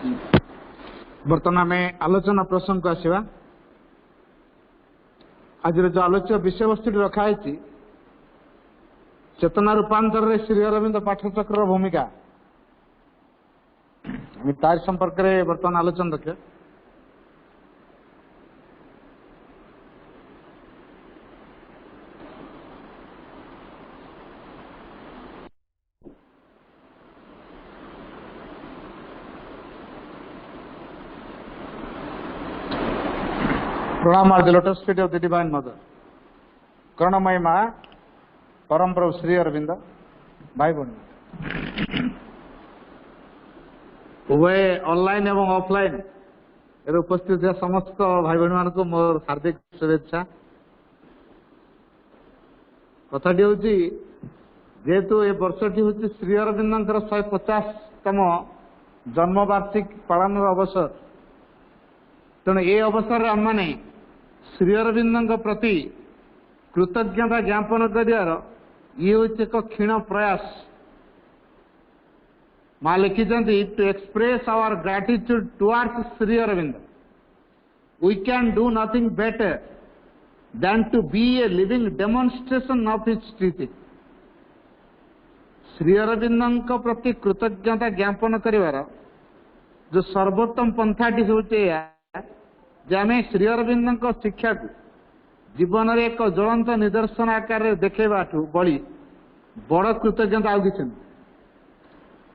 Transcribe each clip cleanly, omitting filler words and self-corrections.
बर्तमान आम आलोचना प्रसंग को आसवा। आज जो आलोच्य विषय वस्तु रखाई चेतना रूपांतर श्री अरविंद पाठचक्र भूमिका तार संपर्क में बर्तमान आलोचना रखे। प्रणाम आर the lotus feet of the divine mother. करुणामयी माँ परम प्रभु श्री अरविंद भाई बहन उभय ऑनलाइन एवं ऑफलाइन उपस्थित समस्त भाई बहन मान को मोर हार्दिक शुभेच्छा। कथाटी हूँ जेहेतु ए वर्षटी हूँ श्री अरविंद 150तम जन्मवार्षिक पालन अवसर, तेणु ए अवसर आम मैंने श्री अरविंद प्रति कृतज्ञता ज्ञापन कर ये हूँ एक क्षीण प्रयास। माँ लिखी to express our gratitude towards Shri Aurobindo we can do nothing better than to be a living demonstration of his teaching. Shri Aurobindo प्रति कृतज्ञता ज्ञापन कर जो सर्वोत्तम पंथाटी हूँ आम श्री अरविंद शिक्षा को जीवन में एक ज्वलंत निदर्शन आकार देखा बड़ी बड़ कृतज्ञता आउ कि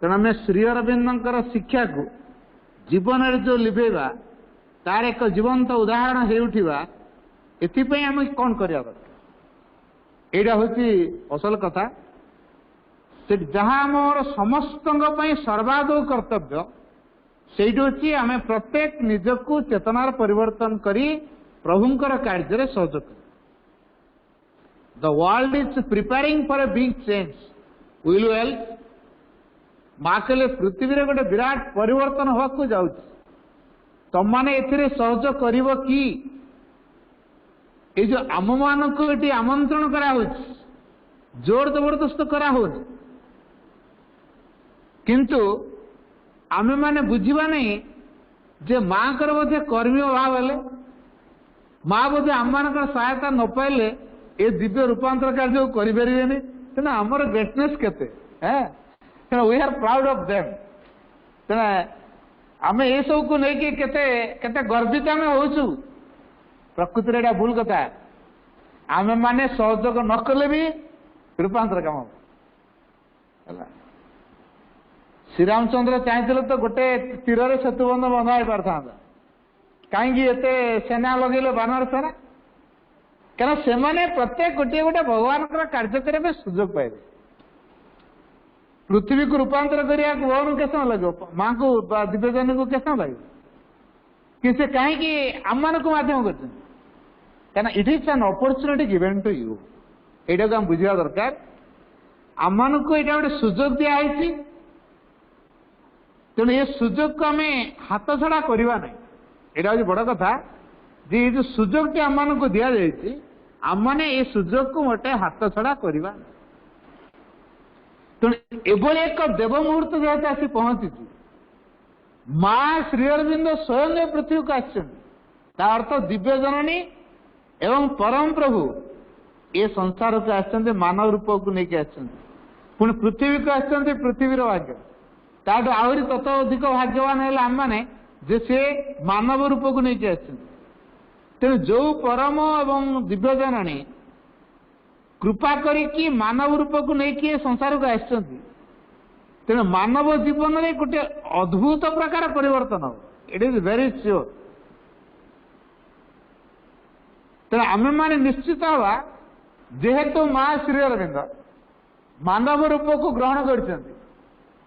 तेना आम श्री अरविंद शिक्षा को जीवन में जो लिभेवा तार एक जीवंत उदाहरण हो उठा एपाई आम कौन करवा दरकार यहाँ हूँ असल कथा। से जहाँ आमर समस्त सर्वादौ कर्तव्य सेठी हूँ आम प्रत्येक निजक चेतनार परिवर्तन करी प्रभुंकर कार्य रे सहयोग कर। The world is preparing for a big change will well माँ कहले पृथ्वी रे गोटे विराट परिवर्तन होगा को जाऊँ तुम मैंने ए सहयोग करिवो कि ये जो आम मान को ये आमंत्रण करा जोर जबरदस्त करा किंतु आमे माने बुझीबा नहीं जे माँ कर बोधे कर्मी अभाव हेले माँ बोधे आम मान सहायता न पाइले ए दिव्य रूपांतर कार्य करें तेना आमर ग्रेटनेस केते है we are proud of them. तेना आम ये सब को लेकिन केते गर्वित आम हो प्रकृति एटा भूल कथा। आमे माने सहयोग न कले भी रूपांतर काम है। श्रीरामचंद्र चाहते तो गोटे तीर सेतुबंध बंधा हो पार कहीं सेना लगे बानर सेना क्या से प्रत्येक गोटे गोटे भगवान कार्य करने सुजोग पाइबे। पृथ्वी को रूपांतर करने भगवान के समय लगे माँ को दिव्यजन को के समय लगे कि से कहीं आम मान को मध्यम कर it is an opportunity given to you यहाँ को बुझा दरकार। आम मान को यहाँ गोटे सुजोग दिखाई तेणु ये सुजोग को आम हाथ छड़ा करवा ना यहाँ हूँ बड़ कथा जे ये जो सुजोग टी आम को दि जाए आम मैंने ये सुजोग को मोटे हाथ छड़ा करवा तेणु एभली एक देव मुहूर्त जेहेतु आसी पहुंची माँ श्री अरविंद स्वयं पृथ्वी को अर्थ दिव्य जननी एवं परम प्रभु ये संसार को आसते मानव रूप को लेकिन पुणी पृथ्वी को आसते पृथ्वीर भाग्य ताठू आहरी तत अधिक भाग्यवान है आम मैंने जे से मानव रूप को लेकिन आसते तेणु जो परम एवं दिव्य जननी कृपा करी मानव रूप को लेकिन संसार को आसते तेणु मानव जीवन में गोटे अद्भुत प्रकार परिवर्तन हो इट इज वेरी श्योर। तेणु आम मैंने निश्चित हवा जेहेतु माँ श्री अरविंद मानव रूप को ग्रहण कर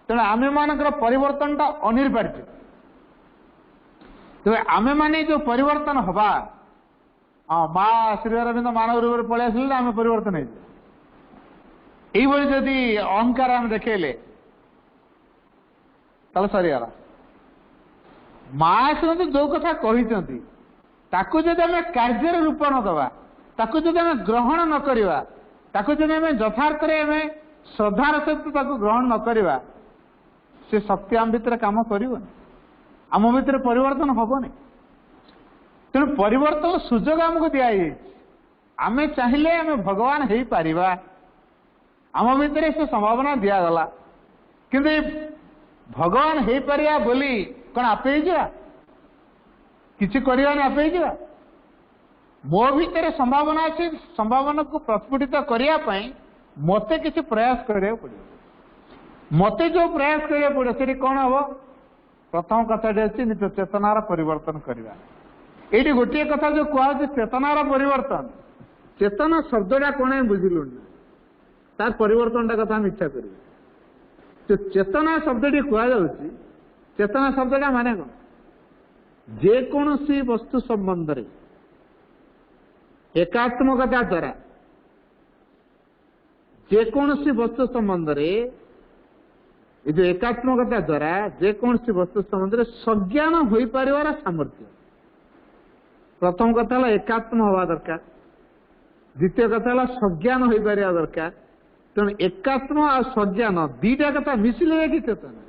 तेणु आम मान परिवर्तन टा अनिर्वार्य। तो आम मैंने जो परिवर्तन हवा हाँ माँ श्री अरविंद मानव रूप पलि आस आम परिवर्तन हो जदि अहंकार आम देखेले तल सरीगला। माँ से जो कथा कहते ताकू जदि आम कार्य रूप न दवा ताकू जदि आम ग्रहण न करवा ताकू जदि आम यथार्थ आम श्रद्धार सहित ग्रहण न करवा से शक्ति आम भीतर काम कर आम भितर परिवर्तन हेनी। तेणु परिवर्तन सुजोग आमको दिखाई आमे चाहिए आमे भगवान हो पारिबा आम भितर से संभावना दिगला किंतु भगवान हो पारिबा बोली कौन आपे जा किसी करवानी आपे जा मो भितर संभावना अच्छी संभावना को प्रस्फुटित करने मते किसी प्रयास करा पड़ो मते जो प्रयास करा पड़ो से कौन हम प्रथम कथाटी अच्छी निज चेतनार परिवर्तन करवा ये गोटे कथा जो कहु चेतनार परिवर्तन चेतना शब्दटा कौन बुझिलु तार परिवर्तनटा कथा हम इच्छा कर जो चेतना शब्दटी कहु चेतना शब्दटा माने कौन जेकोसी वस्तु संबंध रे एकात्मकता द्वारा जेकोसी वस्तु संबंध रे जो एकात्मकता द्वारा जेकोसी वस्तु संबंध रे सज्ञान हो पारिबार सामर्थ्य प्रथम कथा है एकात्म हवा दरकार द्वितीय कथा है सज्ञान हो पारिबा दरकार तेणु एकात्म आ सज्ञान दीटा कथा मिसिले कि चेतना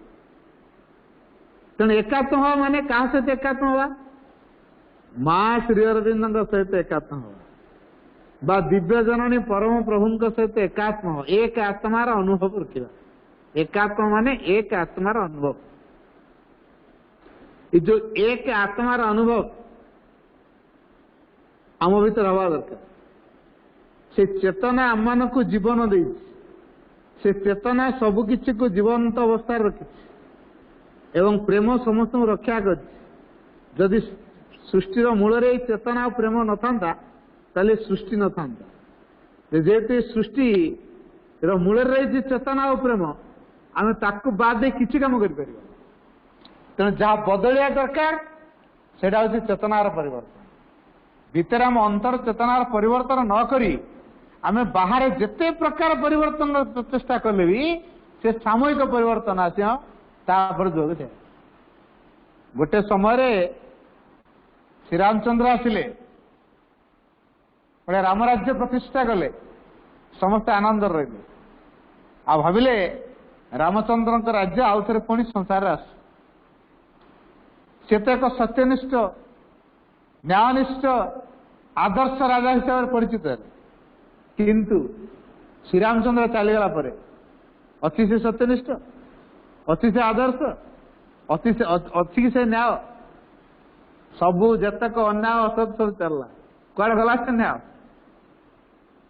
तेणु एकात्म हवा माने क्या सहित एकात्म हवा माँ श्री अरविंद सहित एकात्म हवा बा दिव्य जननी परम प्रभु सहित एकात्म हवा एक आत्मार अनुभव रखा एकात्म माने एक आत्मार अनुभव जो एक आत्मार अनुभव आम भीतर हवा दरकार से चेतना आम मान को जीवन दे से चेतना सबकि को जीवंत अवस्था रखी एवं प्रेम समस्त रक्षा कर जदि सृष्टिर मूल चेतना और प्रेम न था ताले सृष्टि न था जेहेतु सृष्टि मूल रही चेतना और प्रेम आम ताकू बाद किसी कम कर तेणु जहाँ बदलिया दरकार से चेतनार परिवर्तन भीतर आम अंतर चेतनार परिवर्तन न करी आम बाहर जिते प्रकार परिवर्तन प्रचेषा कले भी से सामूहिक परिवर्तन आस जोग दे गोटे समय श्री रामचंद्र आसिले गोटे रामराज्य प्रतिष्ठा कले समस्ते आनंद रही आ भाविले रामचंद्र राज्य आउ थे पुणी संसार आस से तो एक सत्यनिष्ठ न्यायनिष्ठ आदर्श राजा हिसाब से परिचित है किंतु श्री रामचंद्र चलीगला अति से सत्यनिष्ठ अति से आदर्श अति से न्याय सबू जतक अन्याय असत सब चलला कौन गला से न्याय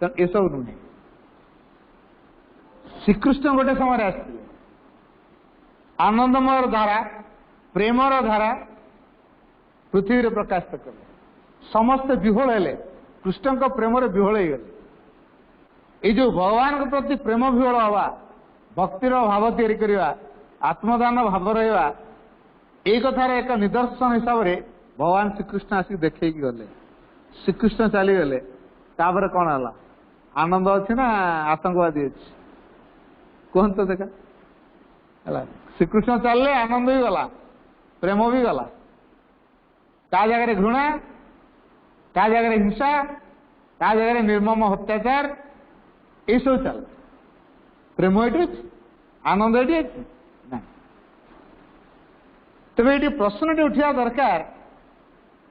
तो ये सब नुहे श्रीकृष्ण गोटे समय आसते आनंदमय धारा प्रेमर धारा पृथ्वी प्रकाशित कले समस्त विहोल हेले कृष्ण को प्रेम विहोल हो गले ये जो भगवान के प्रति प्रेम विहोल हवा भक्तिर भाव तैयारी करवा आत्मदान भाव रहा ये कथार एक निदर्शन हिसाब से भगवान श्रीकृष्ण आसिक देखे गले श्रीकृष्ण चलीगले तापर कौन है आनंद अच्छी ना आतंकवादी अच्छी कहते देखा है श्रीकृष्ण चलले आनंद भी गला प्रेम भी गला क्या जगह घृणा क्या जगह हिंसा क्या जगह निर्मम अत्याचार ये सब चल प्रेम ये आनंद ये ना तेरे ये प्रश्न उठा दरकार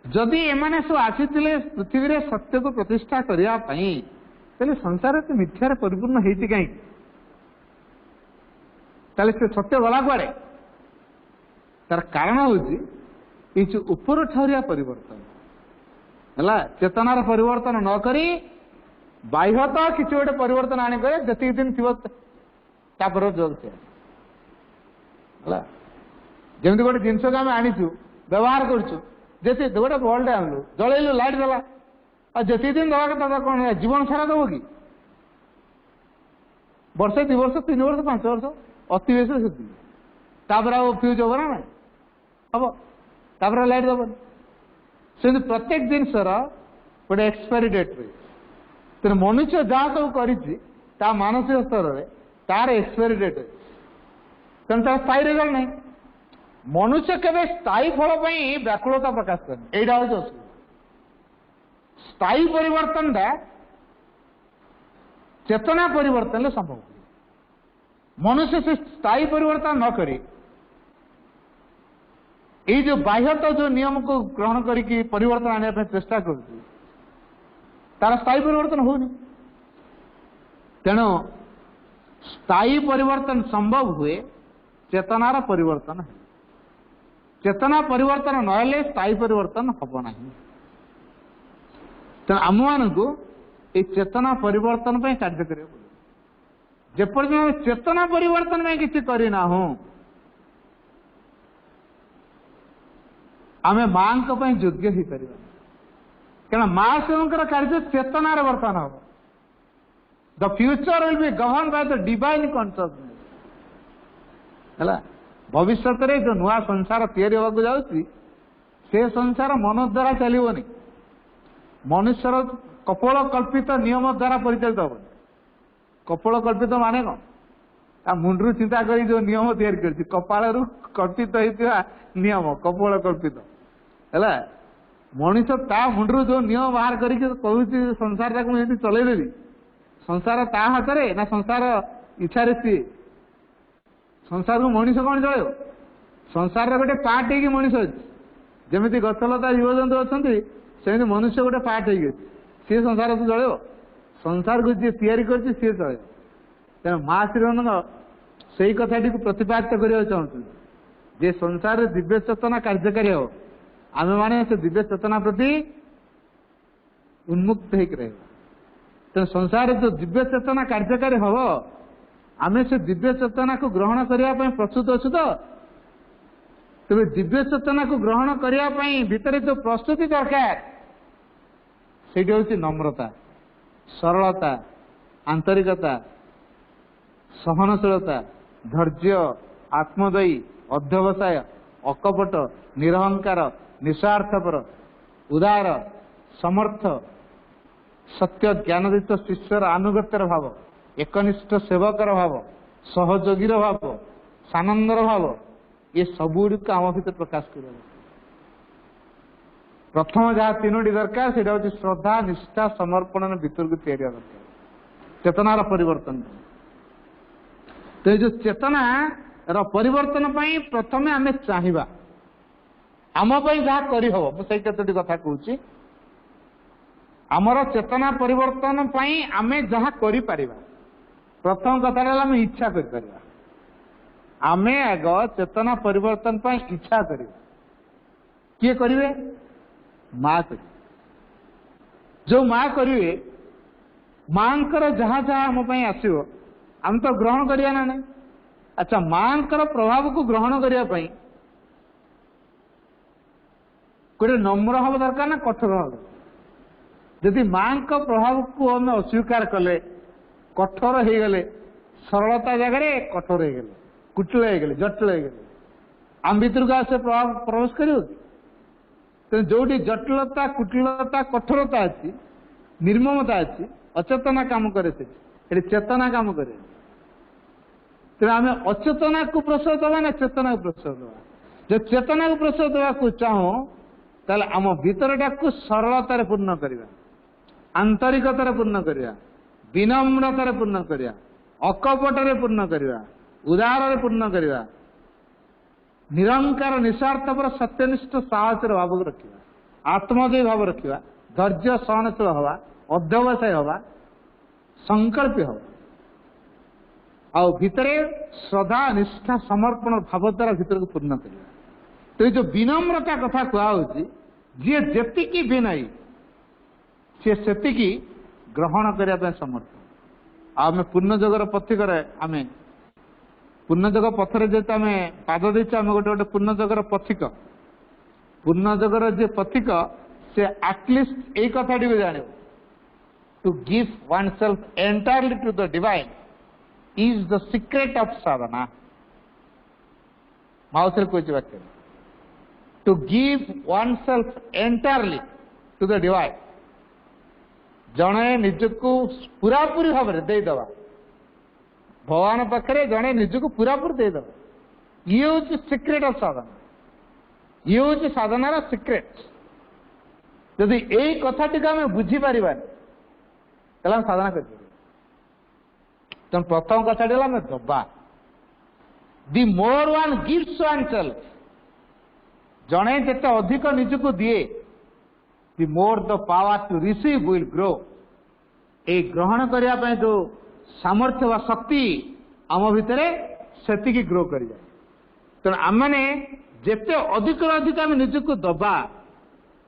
जदि एमाने सब आसी पृथ्वी रे सत्य को प्रतिष्ठा करने संसार तो मिथ्यार परिपूर्ण होती कहीं से सत्य गला कुआड़े तार कारण हूँ जो ऊपर ठहरिया परिवर्तन है चेतनार परिवर्तन न करी बाह्यतः किसी गोटे परिवर्तन आने जी दिन थी जोग से जमी गोटे जिनस को आम आनीचु व्यवहार करूँ गोटे बल्टे आनलु जलैलु लाइट देला और जी दिन दवा कथा कौन है जीवन सारा दब कि वर्षे 2 वर्ष 3 वर्ष 5 वर्ष अति बेस से फ्यूज हम ना हम तापर लाइट दबन से प्रत्येक जिनस गोटे एक्सपायरी डेट रही तेना मनुष्य जहाँ सब कर मानसिक स्तर में तार एक्सपायरी डेट तेना तार स्थायी रिजल्ट नहीं मनुष्य केवल स्थायी फल व्याकुलता प्रकाश करें यहाँ हूँ असुविधा स्थायी परिवर्तन चेतना परिवर्तन संभव मनुष्य से स्थायी परिवर्तन न करी ये जो बाह्यत जो नियम को ग्रहण करके परिवर्तन आने चेष्टा कर तार स्थायी परिवर्तन होनी तेणु स्थायी परिवर्तन संभव हुए चेतनार परिवर्तन चेतना परिवर्तन नहले स्थायी परिवर्तन हम ना तेणु आम मान को ये चेतना परिवर्तन पर कार्य कर जेपर्यंत चेतना परिवर्तन में किसी करना हूं आमे मां योग्य ही कर क्या माँ से कार्य चेतनार वर्तन हम the future will be govern by the divine consciousness है भविष्य में जो नुआ संसार तैयारी होगा जाऊँगी से संसार मन द्वारा चलनी मनुष्यर कपोल कल्पित नियम द्वारा परिचालित हेनी कपोल कल्पित माने कौन मुंडू चिंता कर जो नियम तैयारी कपाल कल्पित होता नियम कपोल कल्पित है मनीष ता मुंडू जो नियम बाहर करके कहूँ संसार टाक चलैदेवी संसार ता हाथ में ना संसार इच्छा सी संसार को मनीष कौन चल संसार गोटे पार्ट हो मनीष अच्छी जमी गछलता जीवजंतु अच्छा सेमती मनुष्य गोटे पार्ट हो सी संसार को चल संसार को जी तैयारी कर चल तेना माँ श्रीरंग से कथाटी को प्रतिपादित करने चाहूँ जे संसार दिव्य चेतना कार्यकारी हो आम मैंने से दिव्य चेतना प्रति उन्मुक्त हो तेना संसार जो दिव्य चेतना कार्यकारी हम आम से दिव्य चेतना को ग्रहण करने प्रस्तुत अच्छु तो तेज दिव्य चेतना को ग्रहण करने भितर जो प्रस्तुति दरकार से हूँ नम्रता सरलता आंतरिकता सहनशीलता धैर्य आत्मदयी अध्यवसाय अकपट निरहंकार निस्वार्थपर उदार समर्थ सत्य ज्ञानदित शिष्यर आनुगत्यर भाव एकनिष्ठ सेवकर भाव सहयोगीर भाव सानंदर भाव ये सबुड़ आम भर प्रकाश कर प्रथम जहाँ तीनोटी दरकार से हूँ श्रद्धा निष्ठा समर्पण भीतर को तैयारी दरकार चेतनार परिवर्तन तो ये चेतना परिवर्तन प्रथम आम चाहिए आम जहाँ करहब मुझे कतोटी कथा कहूँ आमर चेतना परिवर्तन आम जहाँ कर प्रथम कथा आम इच्छा कर आम आग चेतना परिवर्तन इच्छा कर किए करेंगे माँ कर जो माँ करेंगे माँ जहाँ जहाँ आम आसो आम तो ग्रहण करिया ना नहीं अच्छा माँ प्रभाव को ग्रहण करने गोटे नम्र हम दरकार ना कठोर हम जदि माँ प्रभाव को आम अस्वीकार कले कठोर हो गले सरलता जगह कठोर हो गले कुटिल हो गले जटिल हो गले आम भीतर को आसे प्रभाव प्रवेश कर जो जटिलता कुटिलता कठोरता अच्छी निर्ममता अच्छी अचेतना काम करे चेतना काम करे तेना आम अचेतना को प्रश्रय दबा ना चेतना को प्रश्रय दबा जो चेतना को प्रश्रय देवा चाहूँ ताल आम भीतरटा को सरलतार पूर्ण करवा आंतरिकतार पूर्ण करवा विनम्रतार पूर्ण करवा अकपटरे पूर्ण करवा उदार पूर्ण करवा निरंकार निस्वार्थपर सत्यनिष्ठ साहसर भाव रखा आत्मदयी भाव रखा धैर्य सहनशील हवा अध्यवसाय हवा संकल्प हवा आ भितरे श्रद्धा निष्ठा समर्पण भाव द्वारा भीतर को पूर्ण करवा तो ये जो विनम्रता कथा कहुच्छी जी जी विनयी सी से ग्रहण करने समर्थ आम पूर्णजगर पथिकर आम पूर्णजग पथर जेत आम पाद देचे आम गोटे गोटे पूर्णजगर पथिक पूर्णजगर जे पथिक से आटलिस्ट यही कथाटी भी जान to give oneself entirely to the divine is the secret of sadhana माउसर कोई वाक्य to give oneself entirely to the divine जड़े निजको पूरापूरी भाव में देदवा भगवान पाखे जड़े निजको पूरापूरी देदवा ये हूँ सीक्रेट ऑफ साधना ये हूँ साधनार सीक्रेट जदि यही कथाटी आम बुझीपार साधना कर प्रथम कथाटी आम दबा the more one gives oneself जड़े जिते अधिक निजक दिए the more the power to receive will grow. ए ग्रहण करने जो सामर्थ्य व शक्ति आम भितर से ग्रो कर जाए। तेणु आम जिते अधिक अधिक आम निजक दबा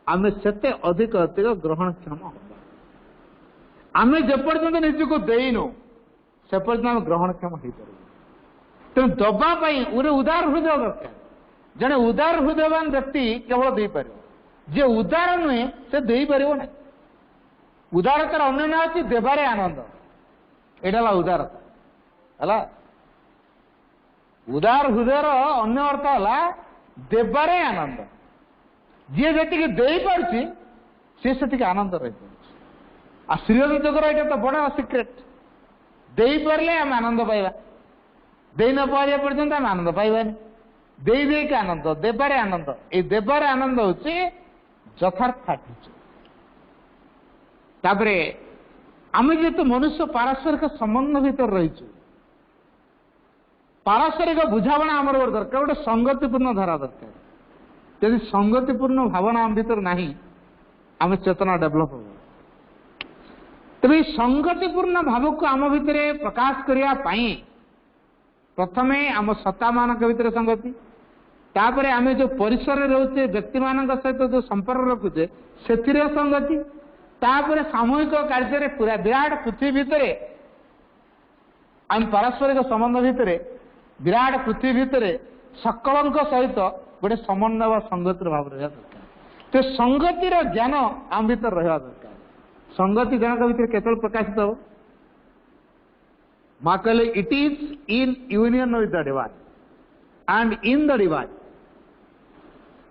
आम से अधिक अधिक ग्रहणक्षम हम। आम जेपर्यंत निजक देनु से पर्यंत आम ग्रहणक्षम हो पार। तेणु दबाई गोटे उदार हृदय दरकार। जड़े उदार हृदयवान व्यक्ति केवल दे पार, जे उदार नुहे से दे पार ना। उदारतार अन्य ना अच्छी देवारे आनंद, यहाँ उदारता है। उदार हृदयर अन्य अर्थ है देवारे आनंद। जी जी दे पार्टी से आनंद रही आ श्रीहरि जगर ये तो बड़ा सिक्रेट। दे पारे आम आनंद पाइबा, दे न पारिया पर्यंत आम आनंद पाइबानी। दे दे के आनंद, देवारे आनंद, ये देवारे आनंद हूँ यथार्थ एटीट्यूड। तापरे आम जेहेतु मनुष्य पारस्परिक संबंध भीतर रही, पारस्परिक बुझाणा आमर दरकार, गोटे संगतिपूर्ण धारा दरकार। यदि संगतिपूर्ण भावना आम भीतर ना आम चेतना डेभलप हो। तेज संगतिपूर्ण भाव को आम भितर प्रकाश करने प्रथमे आम सत्ता मान भीतर संगति, तापर आम जो परिसर रोचे व्यक्ति मान सहित जो संपर्क रखुचे से संगति, तापर सामूहिक कार्य पूरा विराट पृथ्वी भितर आम पारस्परिक संबंध भितर विराट पृथ्वी भितर सकल सहित गोटे समन्वय व संगतिर भाव रहा दरकार। तो संगतिर ज्ञान आम भीतर रहा दरकार। संगति जनक भीतर केतल प्रकाशित हो माँ कहले it is in union with the divine and in the divine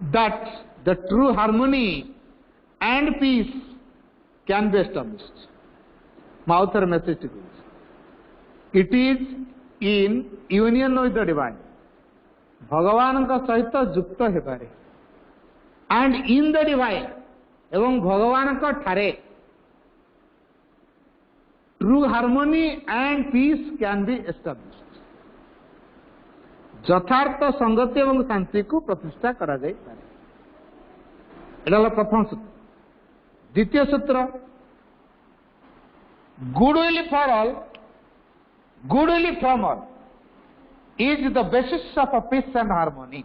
that the true harmony and peace can be established. माउथर message it is in union with the divine, भगवान का सहित युक्त हेबारे एंड इन द डिवाइन एवं भगवान का ठारे true harmony and peace can be established. यथार्थ संगति एवं शांति को प्रतिष्ठा करा जाई पारे। एटा प्रथम सूत्र। द्वितीय सूत्र goodwill for all, goodwill from all is the basis of peace and harmony.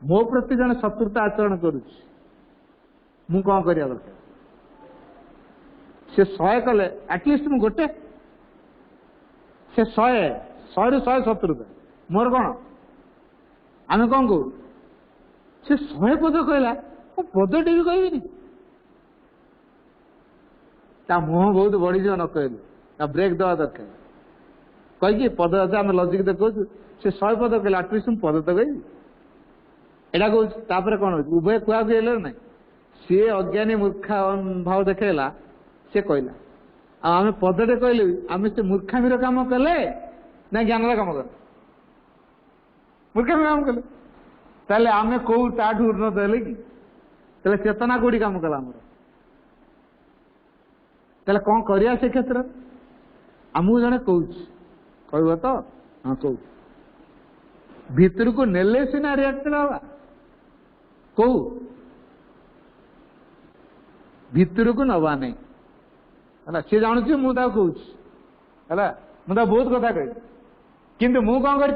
मो प्रति जन शत्रुता आचरण करुच्ची मु कौन करिया दरकार? से 100 कले एटलिस्ट मु गोटे, से 100 रु 100 शत्रुता मोर कौन? आम कौन कहू से 100 पद कहला पदटे भी कहबी ता मुह बहुत बढ़ी जाव न कहलु ता ब्रेक देवा दरकार। कही पद आम लजिक देखु से 100 पद कहला एटलिस्ट मु पद तो कहबी एटा कहूँ। कौन उभय कुआ ना सी अज्ञानी मूर्खा भाव देखला से कहला आम पदटे कहले आम से मूर्खामीर काम कले ना ज्ञान काम कले? मूर्खामी काम कले ताले आम कौ ताठू उन्नत हेले कि? ताले चेतना कौटी काम कला आमर? ताले कौन करिया से क्षेत्र आमको जड़े कह तो हाँ कह भीतर को नेले सीना रिएक्ट हवा कौ भीतर को नवा नहीं है सी जानुची मुझे कहूँ मुझे बहुत कथा कही किंतु मु कौन कर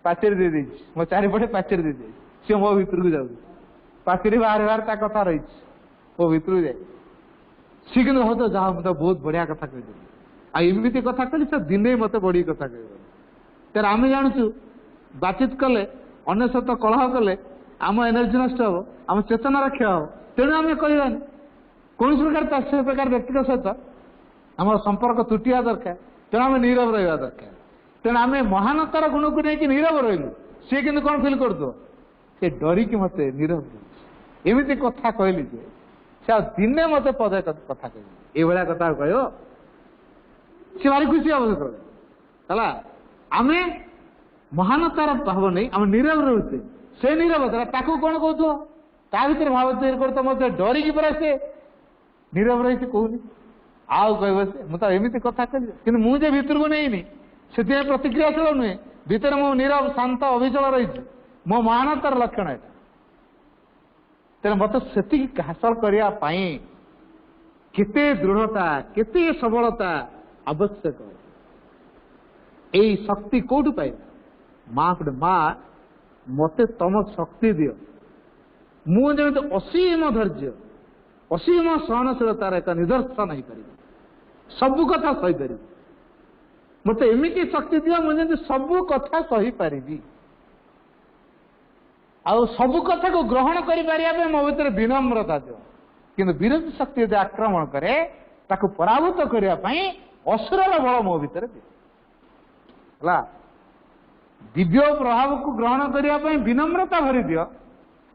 पाचेरी दे दी मो चारिपटे पाचेरी दे दी सी मो भीतर को जाऊ पाचेरी बाहर बाहर ता कथा रही मो भीतर को जाए सी कि हो तो जा मुझे बहुत बढ़िया कथा कही आमती कथा कही से दिने मत बढ़ी कथा कह तेरे आम जानुचु बातचीत कले अन्य सहित कलह कले आम एनर्जी नष्ट हम आम चेतना रक्षा हम तेणु आम कहवानी कौन प्रकार से प्रकार व्यक्ति सहित आम संपर्क तुटिया दरकार तेणु आम नीरव रहा दरकार तेणु आम महानतार गुण को लेकिन नीरव रही सी कि कौन फिल कर से डरिकी मत नीरव एमती कथा कहली जे से दिने मत पदे कथा कह ये कथा कह सी भारी खुशी हम है आम महानतार भाव नहीं आम नीरव रोचे से नीरवता ताकू कौन कह ता भर भाव तैयारी कर तो मत डरिकी परा से नीरव रही कहूनी आउ कह से मुझे एमती कथा कह कि मुझे भीतर को नहीं से प्रतिक्रियाशील नुहे भीतर मो नीरव शांत अभिचल रही मो महानतार लक्षण है। तेणु मत से हासिल करने केते दृढ़ता केते सबलता आवश्यक यही शक्ति कौटू पाई माँ गोटे माँ मते तम शक्ति दियो मुझे असीम धैर्य असीम सहनशीलतार एक निदर्शन हो पार सबू कथा सही पारि मत एमती शक्ति दियो मुझे सबू कथा सही पारि आउ सबू कथा को ग्रहण कर मो भीतर विनम्रता दियो किंतु विरोधी शक्ति यदि आक्रमण करे ताकू पराभूत करने असुरर बल मो भीतर दियो दिव्य प्रभाव को ग्रहण करने विनम्रता भरी दियो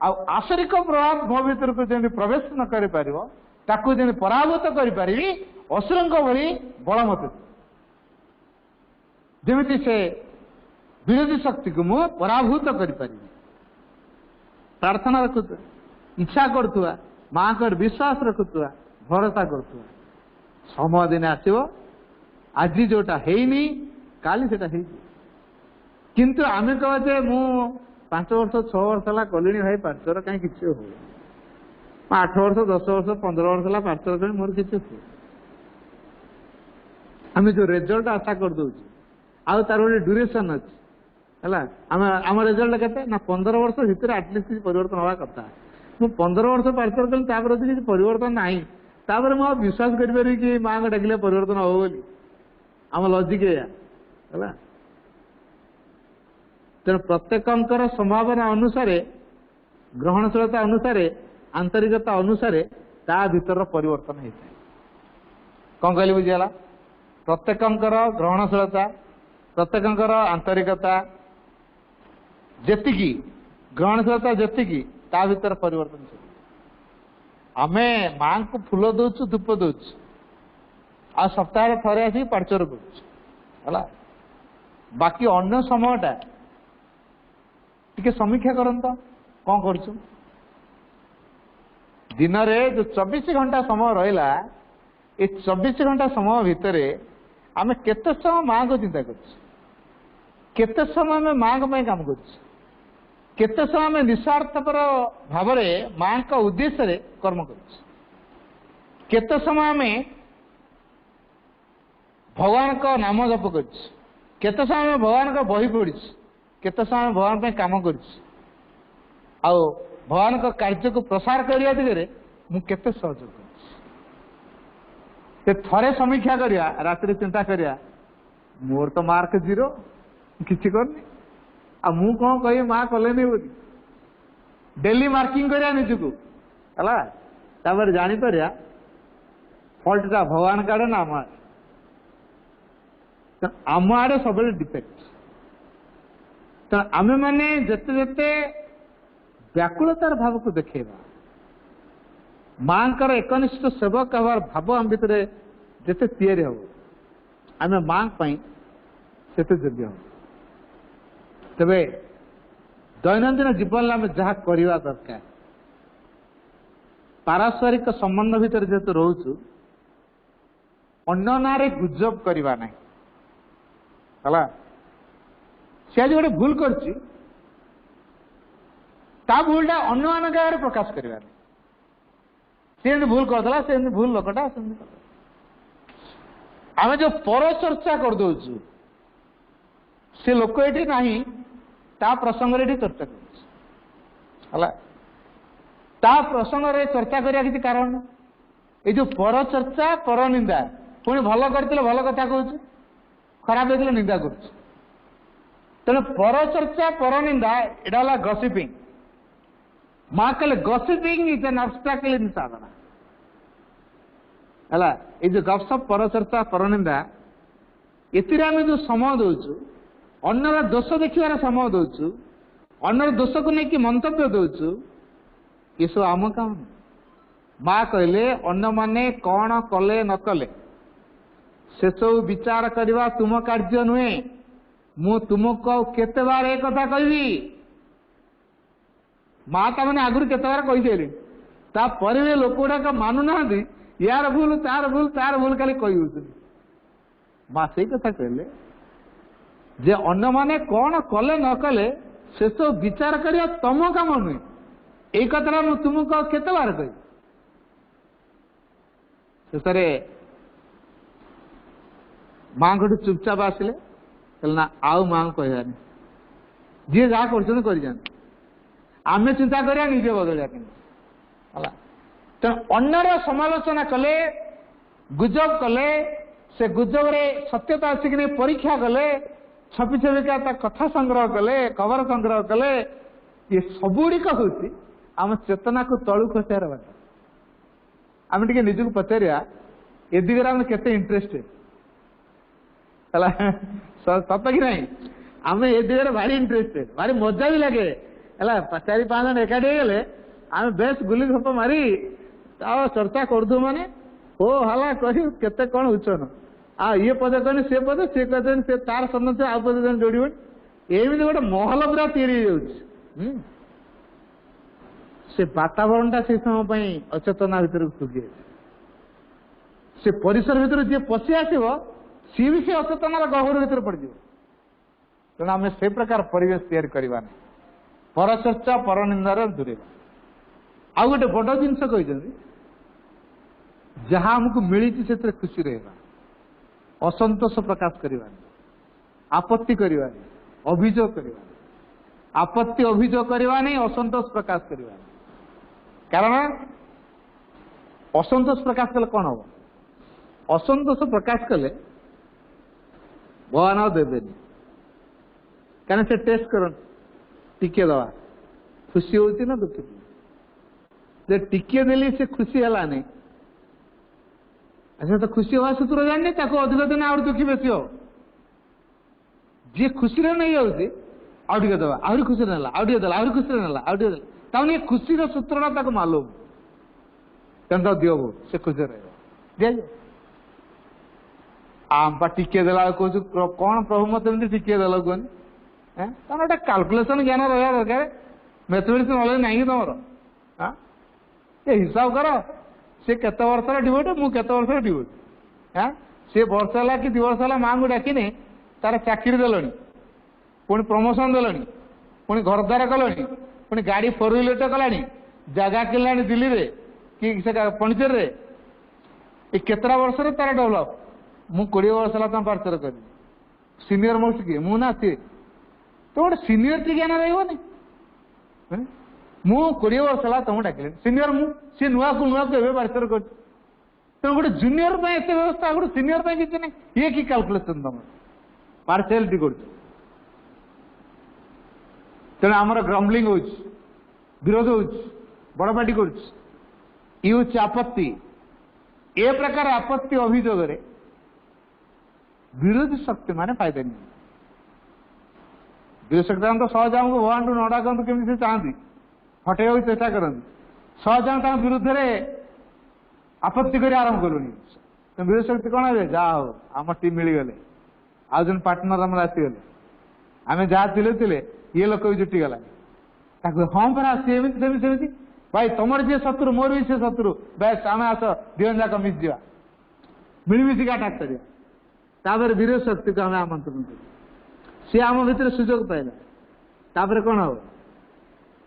आसरिक प्रभाव मो भीतर को जमी प्रवेश न कर पराभूत करी असुर भली बल मत जमी से विरोधी शक्ति को मु पराभूत कर प्रार्थना रखुवा इच्छा करुवा माँ को विश्वास रखुवा भरोसा करुवा समय दिन आसो आज जोटा है काली से किंतु आम कहे मु 5 वर्ष 6 वर्ष है कलिनी भाई पार्चर कहीं किसी हो 8 वर्ष 10 वर्ष 15 वर्ष है पार्चर कहीं मोर किसी हो आम जो रिजल्ट आशा कर दौर आउ तार गोटे ड्यूरेशन अच्छी है आम रिजल्ट के 15 वर्ष भितर आटलिस्ट किसी परिवर्तन हवा कथा मु 15 वर्ष पार्चर कली किसी परिवर्तन ना तापर मुझे विश्वास करें कि माँ को डाकिले परिवर्तन हम बोली आम लजिक है तेणु प्रत्येक संभावना अनुसार ग्रहणशीलता अनुसार आंतरिकता अनुसार ता भीतर परिवर्तन होता है कौन कहली बुझीगला प्रत्येक ग्रहणशीलता प्रत्येक आंतरिकता जेतिकी ग्रहणशीलता जेतिकी ता भीतर परिवर्तन आमे माँ को फूल दौचु धूप दौचु आ सप्ताह थे आसिक पार्चर कर बाकी अन्य समयटा टिके समीक्षा करंत कौन कर दिन में जो 24 घंटा समय रहा ये 24 घंटा समय भितर आम केते समय माँ को चिंता करते समय आम माँ को काम करते समय आम निस्वार्थपर भाव माँ का उद्देश्य कर्म कर समय आम भगवान का नाम जप कर समय भगवान का बही पढ़ी केते समय भगवान पे काम कर भगवान का कार्य को प्रसार करने दिगरे मु केते सहयोग कर थरे समीक्षा करिया रात्रि चिंता करिया मोर तो मार्क 0 किसी करनी आ मु कौन कही माँ कलेनी बोली डेली मार्किंग करिया निजको है जानी पारिया फल्टा भगवान का आड़े ना आम आड़े सब डिपेक्ट तो आम मैंने जिते जिते व्याकुलतार भाव को देखा माँ का एकनिष्ठ सेवक हबार भाव आम भीतर जिते तैयारी हम आम माँ से योग्य हम तेरे दैनंदिन जीवन आम जहाँ करवा दरकार पारस्परिक संबंध भितर जेहेतु रोचु अन्न ना गुजब करवा ना सी आज गोटे भूल कर भूलटा अन्य मान आगे प्रकाश करवा सी भूल करदेला से भूल लोकटा आम जो पर चर्चा कर दौचु से लोक ये ना ता प्रसंग चर्चा कर प्रसंग चर्चा करने किसी कारण ये जो पर चर्चा पर निंदा पुणी भल करते भल कथा कहूँ खराब होते निंदा कर तेणु पर चर्चा पर निंदा यहाँ है गसिपिंग माँ कहले गसिपिंग इज एन अब्स्ट्रैक्ट साधना है ये जो गपसप पर चर्चा पर निंदा एतिर आम जो समय दौचु अन्यर दोष देखार समय दौचु अन्यर दोष को लेकिन मंतव्य दौचु ये सब आम काम माँ कहले अन्य माने कौन कले न कले से सब विचार करवा तुम कार्य नुहे मु तुमको केते बार एक कथा कहबी माँ ता मैंने आगुरी केते बार कही तापर भी लोक गुड़ाक मानुना यार भूल तार भूल खाली कही माँ से कथा कहले जे अन्य माने कौन कले न कले से सब विचार करवा तुम काम नुहे ଏଇ କଥାଟା ମୁଁ ତୁମକୁ କେତେ ବାର କହିବି। ଶେଷରେ ମାଙ୍କଠୁ ଚୁପଚାପ ଆସିଲେ, କହିଲେ ନା ଆଉ ମାଙ୍କୁ କହିବାନି, ଯିଏ ଯାହା କରୁଛନ୍ତି କରିଯାନ୍ତି, ଆମେ ଚିନ୍ତା କରିବା ନିଜେ ବଦଳିବା କେମିତି ହେଲା। ତେଣୁ ଅନ୍ୟର ସମାଲୋଚନା କଲେ, ଗୁଜବ କଲେ, ସେ ଗୁଜବରେ ସତ୍ୟତା ଅଛି କି ନାହିଁ ପରୀକ୍ଷା କଲେ, ଛପି ଛପିକା ତା କଥା ସଂଗ୍ରହ କଲେ, ଖବର ସଂଗ୍ରହ କଲେ, ଏ ସବୁଗୁଡ଼ିକ ହେଉଛି ଆମ ଚେତନାକୁ ତଳୁ ଖସିବାର ବାଟ। ଆମେ ଟିକେ ନିଜକୁ ପଚାରିବା ଏ ଦିଗରେ ଆମେ କେତେ ଇଣ୍ଟରେଷ୍ଟେଡ ହେଲା, ସତ କି ନାହିଁ? ଆମେ ଏ ଦିଗରେ ଭାରି ଇଣ୍ଟରେଷ୍ଟେଡ, ଭାରି ମଜା ବି ଲାଗେ ହେଲା। 4-5 ଜଣ ଏକାଠି ହେଇଗଲେ ଆମେ ବେଶ ଗୁଲି ଗପ ମାରି ଆଉ ଚର୍ଚ୍ଚା କରୁଥିବୁ, ମାନେ ହୋ ହଲା କହି କେତେ କଣ ଉଚ୍ଚନ, ଆଉ ଇଏ ପଦେ କହିଲେ ସେ ପଦେ, ସିଏ କହିଦେନି ସେ ତାର ସନ୍ନତି ଆଉ ପଦେ ଜଣେ ଯୋଡ଼ିବନି, ଏମିତି ଗୋଟେ ମହଲ ପୁରା ତିଆରି ହେଇଯାଉଛି। ସେ ବାତାବରଣଟା ସେ ସମୟ ପାଇଁ ଅଚେତନା ଭିତରକୁ ସୁଖି ଅଛି। ସେ ପରିସର ଭିତରୁ ଯିଏ ପଶି ଆସିବ ସିଏ ବି ସେ ଅଚେତନାର ଗହ୍ୱର ଭିତରେ ପଡ଼ିଯିବ। ତେଣୁ ଆମେ ସେ ପ୍ରକାର ପରିବେଶ ତିଆରି କରିବା ନାହିଁ, ପରଚର୍ଚ୍ଚା ପରନିନ୍ଦାରେ ଦୂରେଇବା। ଆଉ ଗୋଟେ ବଡ଼ ଜିନିଷ କହିଛନ୍ତି, ଯାହା ଆମକୁ ମିଳିଛି ସେଥିରେ ଖୁସି ରହିବା, ଅସନ୍ତୋଷ ପ୍ରକାଶ କରିବାନି, ଆପତ୍ତି କରିବାନି, ଅଭିଯୋଗ କରିବାନି, ଆପତ୍ତି ଅଭିଯୋଗ କରିବାନି, ଅସନ୍ତୋଷ ପ୍ରକାଶ କରିବାନି। କାରଣ ଅସନ୍ତୋଷ ପ୍ରକାଶ କଲେ କଣ ହବ? ଅସନ୍ତୋଷ ପ୍ରକାଶ କଲେ ଭଗବାନ ଆଉ ଦେବେନି, କାରଣ ସେ ଟେଷ୍ଟ କରନ୍ତି, ଟିକେ ଦବା ଖୁସି ହଉଛି ନା ଦୁଃଖିତ। ଯେ ଟିକେ ଦେଲି ସେ ଖୁସି ହେଲାନି, ସେ ତ ଖୁସି ହବା ସୂତ୍ର ଜାଣିନି, ତାକୁ ଅଧିକ ଦିନ ଆହୁରି ଦୁଃଖୀ ବେଶୀ ହବ। ଯିଏ ଖୁସିରେ ନେଇଯାଉଛି ଆଉ ଟିକେ ଦେବା, ଆହୁରି ଖୁସିରେ ନେଲା, ଆଉ ଟିକେ ଦେଲା, ଆହୁରି ଖୁସିରେ ନେଲା, ଆଉ ଟିକେ ଦେଲା, ତାମାନେ ଏ ଖୁସିର ସୂତ୍ରଟା ତାକୁ ମାଲୁମ, ତେଣୁ ତାକୁ ଦିଅ ବହୁ, ସେ ଖୁସିରେ ରହିବ, ଦିଆଯିବ। ଆମପା ଟିକେ ଦେଲା କହୁଛୁ କଣ ପ୍ରଭୁ ମତେ ଏମିତି ଟିକେ ଦେଲ କୁହନି? ତମର ଗୋଟେ କାଲକୁଲେସନ ଜ୍ଞାନ ରହିବା ଦରକାର, ମ୍ୟାଥମେଟିକ୍ସ ନଲେଜ ନାହିଁ କି ତମର? ଏ ହିସାବ କର, ସେ କେତେ ବର୍ଷର ଡିଭୋଟ, ମୁଁ କେତେ ବର୍ଷର ଡିଭୋଟ। ସେ ବର୍ଷ ହେଲା କି 2 ବର୍ଷ ହେଲା ମାଙ୍କୁ ଡାକିନି, ତାର ଚାକିରି ଦେଲଣି, ପୁଣି ପ୍ରମୋସନ ଦେଲଣି, ପୁଣି ଘରଦ୍ୱାର କଲଣି, ପୁଣି ଗାଡି 4 ହ୍ୱିଲର କଲାଣି, ଜାଗା କିଣିଲାଣି ଦିଲ୍ଲୀରେ କି ସେଟା ପଣ୍ଡିଚେରୀରେ। ଏ କେତେଟା ବର୍ଷରେ ତାର ଡେଭଲପ। ମୁଁ 20 ବର୍ଷ ହେଲା ତମ ପାର୍ଥର କରିବି, ସିନିୟର ମୋଷ୍ଟ କିଏ, ମୁଁ ନା ସିଏ? ତ ଗୋଟେ ସିନିୟରିଟି ଜ୍ଞାନ ରହିବନି। ମୁଁ 20 ବର୍ଷ ହେଲା ତମକୁ ଡାକିଲି, ସିନିୟର ମୁଁ, ସିଏ ନୂଆକୁ ଏବେ ପାର୍ଥର କରୁଛି। ତେଣୁ ଗୋଟେ ଜୁନିୟର ପାଇଁ ଏତେ ବ୍ୟବସ୍ଥା, ଗୋଟେ ସିନିୟର ପାଇଁ କିଛି ନାହିଁ। ଇଏ କି କାଲକୁଲେସନ ତମର, ପାର୍ସିଆଲିଟି କରୁଛି। ତେଣୁ ଆମର ଗ୍ରମ୍ବଲିଂ ହଉଛି, ବିରୋଧ ହଉଛି, ବଡ ପାଟି କରୁଛି, ଇଏ ହଉଛି ଆପତ୍ତି। ଏ ପ୍ରକାର ଆପତ୍ତି ଅଭିଯୋଗରେ ବିରୋଧୀ ଶକ୍ତି ମାନେ ଫାଇଦା ନିଅନ୍ତି। ବିରୋଧୀ ଶକ୍ତି ମାନେ ତ ସହଜ ଆମକୁ ଭଗବାନଠୁ ନ ଡାକନ୍ତୁ କେମିତି ସେ ଚାହାନ୍ତି, ହଟେଇବାକୁ ଚେଷ୍ଟା କରନ୍ତି। ସହଜ ଆମେ ତାଙ୍କ ବିରୁଦ୍ଧରେ ଆପତ୍ତି କରି ଆରମ୍ଭ କଲୁଣି। ବିରୋଧୀ ଶକ୍ତି କଣ ହେବେ? ଯାହା ହଉ ଆମ ଟିମ୍ ମିଳିଗଲେ, ଆଉ ଜଣେ ପାର୍ଟନର ଆମର ଆସିଗଲେ, ଆମେ ଯାହା ଥିଲେ ଇଏ ଲୋକ ବି ଜୁଟିଗଲା। ତାକୁ ହଁ ପରା ସିଏ ଏମିତି ସେମିତି, ଭାଇ ତମର ଯିଏ ଶତ୍ରୁ ମୋର ବି ସେ ଶତ୍ରୁ, ବେଶ ଆମେ ଆସ 2 ଜଣ ଯାକ ମିଶିଯିବା, ମିଳିମିଶିକି ଆଟାକ କରିବା। ତାପରେ ବିରୋଧୀ ଶକ୍ତିକୁ ଆମେ ଆମନ୍ତ୍ରଣ କରୁ, ସିଏ ଆମ ଭିତରେ ସୁଯୋଗ ପାଇଲା। ତାପରେ କଣ ହବ?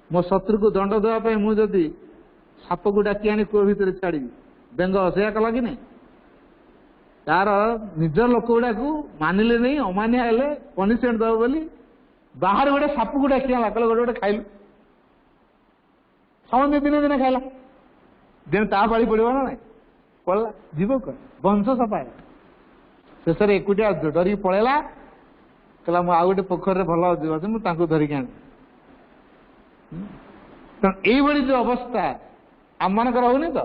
ମୋ ଶତ୍ରୁକୁ ଦଣ୍ଡ ଦେବା ପାଇଁ ମୁଁ ଯଦି ସାପକୁ ଡାକି ଆଣି କୂଅ ଭିତରେ ଛାଡ଼ିବି, ବେଙ୍ଗ ସେଇଆ କଲା କି ନାହିଁ? ତାର ନିଜ ଲୋକ ଗୁଡାକୁ ମାନିଲେ ନାହିଁ, ଅମାନିଆ ହେଲେ ପନିସମେଣ୍ଟ ଦବ ବୋଲି ବାହାରେ ଗୋଟେ ସାପକୁ ଡାକି ଆଣିଲା, କହିଲେ ଗୋଟେ ଖାଇଲୁ। ସମସ୍ତେ ଦିନେ ଖାଇଲା, ଦିନେ ତା ପାଳି ପଡିବ ନା ନାଇଁ? ପଡିଲା, ଯିବ କଣ? ବଂଶ ସଫା ହେଲା। ଶେଷରେ ଏକୁଟିଆ ଡରିକି ପଳେଇଲା, କହିଲା ମୁଁ ଆଉ ଗୋଟେ ପୋଖରୀରେ ଭଲ ଅଛି, ମୁଁ ତାଙ୍କୁ ଧରିକି ଆଣି। ତେଣୁ ଏଇଭଳି ଯୋଉ ଅବସ୍ଥା ଆମମାନଙ୍କର ହଉନି ତ?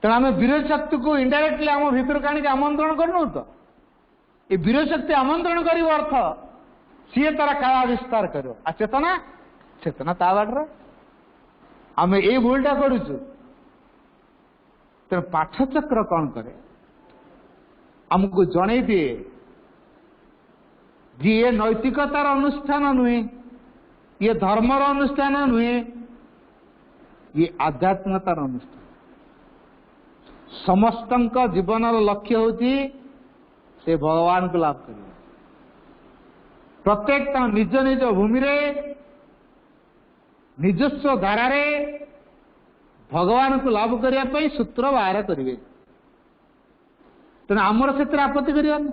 ତେଣୁ ଆମେ ବିରୋଧୀ ଶକ୍ତିକୁ ଇନଡାଇରେକ୍ଟଲି ଆମ ଭିତରକୁ ଆଣିକି ଆମନ୍ତ୍ରଣ କରିନୁ ତ? ଏ ବିରୋଧୀ ଶକ୍ତି ଆମନ୍ତ୍ରଣ କରିବ ଅର୍ଥ ସିଏ ତାର କାୟା ବିସ୍ତାର କରିବ, ଆଉ ଚେତନା ତା ବାଟରେ। ଆମେ ଏଇ ଭୁଲଟା କରୁଛୁ। ତେଣୁ ପାଠଚକ୍ର କଣ କରେ? ଆମକୁ ଜଣେଇ ଦିଏ ଯେ ଇଏ ନୈତିକତାର ଅନୁଷ୍ଠାନ ନୁହେଁ, ଇଏ ଧର୍ମର ଅନୁଷ୍ଠାନ ନୁହେଁ, ଇଏ ଆଧ୍ୟାତ୍ମିକତାର ଅନୁଷ୍ଠାନ। ସମସ୍ତଙ୍କ ଜୀବନର ଲକ୍ଷ୍ୟ ହେଉଛି ସେ ଭଗବାନଙ୍କୁ ଲାଭ କରିବା। ପ୍ରତ୍ୟେକ ନିଜ ନିଜ ଭୂମିରେ ନିଜସ୍ୱ ଧାରାରେ ଭଗବାନଙ୍କୁ ଲାଭ କରିବା ପାଇଁ ସୂତ୍ର ବାହାର କରିବେ। ତେଣୁ ଆମର ସେଥିରେ ଆପତ୍ତି କରିବାନି।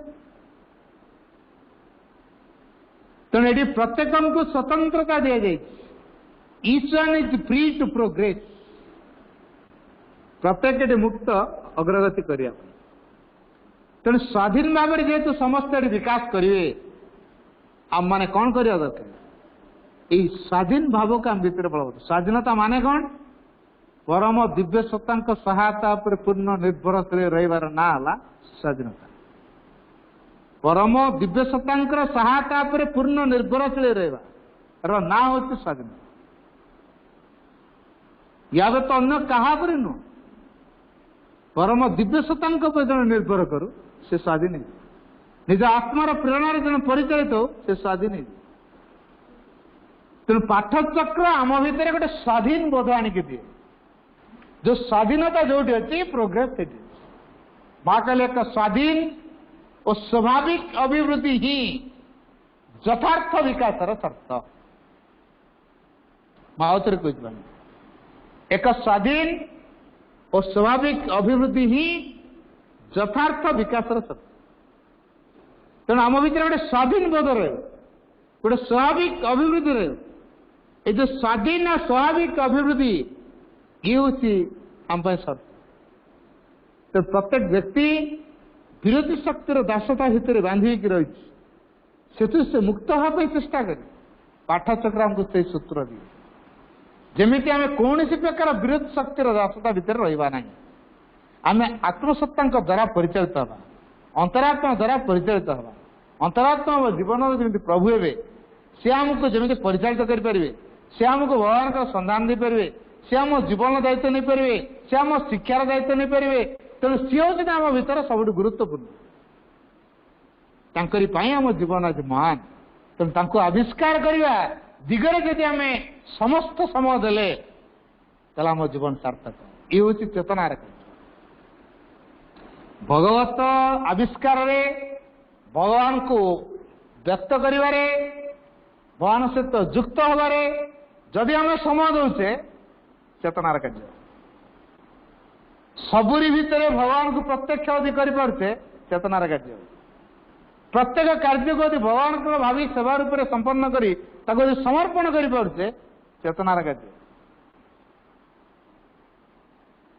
ତେଣୁ ଏଠି ପ୍ରତ୍ୟେକଙ୍କୁ ସ୍ୱତନ୍ତ୍ରତା ଦିଆଯାଇଛି। Each one is free to progress. ପ୍ରତ୍ୟେକ ଏଠି ମୁକ୍ତ ଅଗ୍ରଗତି କରିବା ପାଇଁ। ତେଣୁ ସ୍ୱାଧୀନ ଭାବରେ ଯେହେତୁ ସମସ୍ତେ ଏଠି ବିକାଶ କରିବେ, ଆମମାନେ କ'ଣ କରିବା ଦରକାର? ଏଇ ସ୍ୱାଧୀନ ଭାବକୁ ଆମ ଭିତରେ ବଳବତ। ସ୍ୱାଧୀନତା ମାନେ କ'ଣ? ପରମ ଦିବ୍ୟ ସତ୍ତାଙ୍କ ସହାୟତା ଉପରେ ପୂର୍ଣ୍ଣ ନିର୍ଭରଶୀଳ ରହିବାର ନାଁ ହେଲା ସ୍ୱାଧୀନତା। ପରମ ଦିବ୍ୟ ସତ୍ତାଙ୍କର ସହାୟତା ଉପରେ ପୂର୍ଣ୍ଣ ନିର୍ଭରଶୀଳ ରହିବାର ନାଁ ହେଉଛି ସ୍ୱାଧୀନତା। ୟା ବ୍ୟତୀତ ଅନ୍ୟ କାହା ଉପରେ ନୁହଁ। ପରମ ଦିବ୍ୟ ସତ୍ତାଙ୍କ ଉପରେ ଜଣେ ନିର୍ଭର କରୁ, ସେ ସ୍ୱାଧୀନ ହେଇଯିବ। ନିଜ ଆତ୍ମାର ପ୍ରେରଣାରେ ଜଣେ ପରିଚାଳିତ ହଉ, ସେ ସ୍ୱାଧୀନ ହେଇଯିବ। ତେଣୁ ପାଠଚକ୍ର ଆମ ଭିତରେ ଗୋଟେ ସ୍ୱାଧୀନ ବୋଧ ଆଣିକି ଦିଏ। ଯୋଉ ସ୍ୱାଧୀନତା ଯୋଉଠି ଅଛି, ପ୍ରୋଗ୍ରେସ ସେଠି ଅଛି। ମା କହିଲେ ଏକ ସ୍ୱାଧୀନ ଓ ସ୍ୱାଭାବିକ ଅଭିବୃଦ୍ଧି ହିଁ ଯଥାର୍ଥ ବିକାଶର ସର୍ତ୍ତ। ମା ଆଉଥରେ କହିପାରୁନି, ଏକ ସ୍ୱାଧୀନ ଓ ସ୍ୱାଭାବିକ ଅଭିବୃଦ୍ଧି ହିଁ ଯଥାର୍ଥ ବିକାଶର ସର୍ତ୍ତ। ତେଣୁ ଆମ ଭିତରେ ଗୋଟେ ସ୍ୱାଧୀନ ବୋଧ ରହିବ, ଗୋଟେ ସ୍ୱାଭାବିକ ଅଭିବୃଦ୍ଧି ରହିବ। এই যে স্বাধীন আর স্বাভাবিক অভিবৃদ্ধি ইয়ে হচ্ছে ଆମ ପାଇଁ ସର୍ତ୍ତ। ତ ପ୍ରତ୍ୟେକ ବ୍ୟକ୍ତି ବିରୋଧୀ ଶକ୍ତିର ଦାସତା ଭିତରେ ବାନ୍ଧି ହେଇକି ରହିଛି, ସେଥିରୁ ସେ ମୁକ୍ତ ହେବା ପାଇଁ ଚେଷ୍ଟା କରେ। ପାଠଚକ୍ର ଆମକୁ ସେଇ ସୂତ୍ର ଦିଏ, ଯେମିତି ଆମେ କୌଣସି ପ୍ରକାର ବିରୋଧୀ ଶକ୍ତିର ଦାସତା ଭିତରେ ରହିବା ନାହିଁ। ଆମେ ଆତ୍ମସତ୍ତାଙ୍କ ଦ୍ୱାରା ପରିଚାଳିତ ହେବା, ଅନ୍ତରାତ୍ମା ଦ୍ୱାରା ପରିଚାଳିତ ହେବା। ଅନ୍ତରାତ୍ମା ଆମ ଜୀବନର ଯେମିତି ପ୍ରଭୁ ହେବେ, ସେ ଆମକୁ ଯେମିତି ପରିଚାଳିତ କରିପାରିବେ, ସେ ଆମକୁ ଭଗବାନଙ୍କର ସନ୍ଧାନ ଦେଇପାରିବେ, ସେ ଆମ ଜୀବନ ଦାୟିତ୍ୱ ନେଇପାରିବେ, ସେ ଆମ ଶିକ୍ଷାର ଦାୟିତ୍ୱ ନେଇପାରିବେ। ତେଣୁ ସିଏ ହେଉଛନ୍ତି ଆମ ଭିତରେ ସବୁଠୁ ଗୁରୁତ୍ୱପୂର୍ଣ୍ଣ। ତାଙ୍କରି ପାଇଁ ଆମ ଜୀବନ ଆଜି ମହାନ। ତେଣୁ ତାଙ୍କୁ ଆବିଷ୍କାର କରିବା ଦିଗରେ ଯଦି ଆମେ ସମସ୍ତ ସମୟ ଦେଲେ, ତାହେଲେ ଆମ ଜୀବନ ସାର୍ଥକ। ଇଏ ହେଉଛି ଚେତନାର କାର୍ଯ୍ୟ। ଭଗବତ ଆବିଷ୍କାରରେ, ଭଗବାନଙ୍କୁ ବ୍ୟକ୍ତ କରିବାରେ, ଭଗବାନ ସହିତ ଯୁକ୍ତ ହେବାରେ ଯଦି ଆମେ ସମୟ ଦେଉଛେ, ଚେତନାର କାର୍ଯ୍ୟ। ସବୁରି ଭିତରେ ଭଗବାନଙ୍କୁ ପ୍ରତ୍ୟକ୍ଷ ଯଦି କରିପାରୁଛେ, ଚେତନାର କାର୍ଯ୍ୟ। ପ୍ରତ୍ୟେକ କାର୍ଯ୍ୟକୁ ଯଦି ଭଗବାନଙ୍କର ଭାବି ସେବା ରୂପରେ ସମ୍ପନ୍ନ କରି ତାକୁ ଯଦି ସମର୍ପଣ କରିପାରୁଛେ, ଚେତନାର କାର୍ଯ୍ୟ।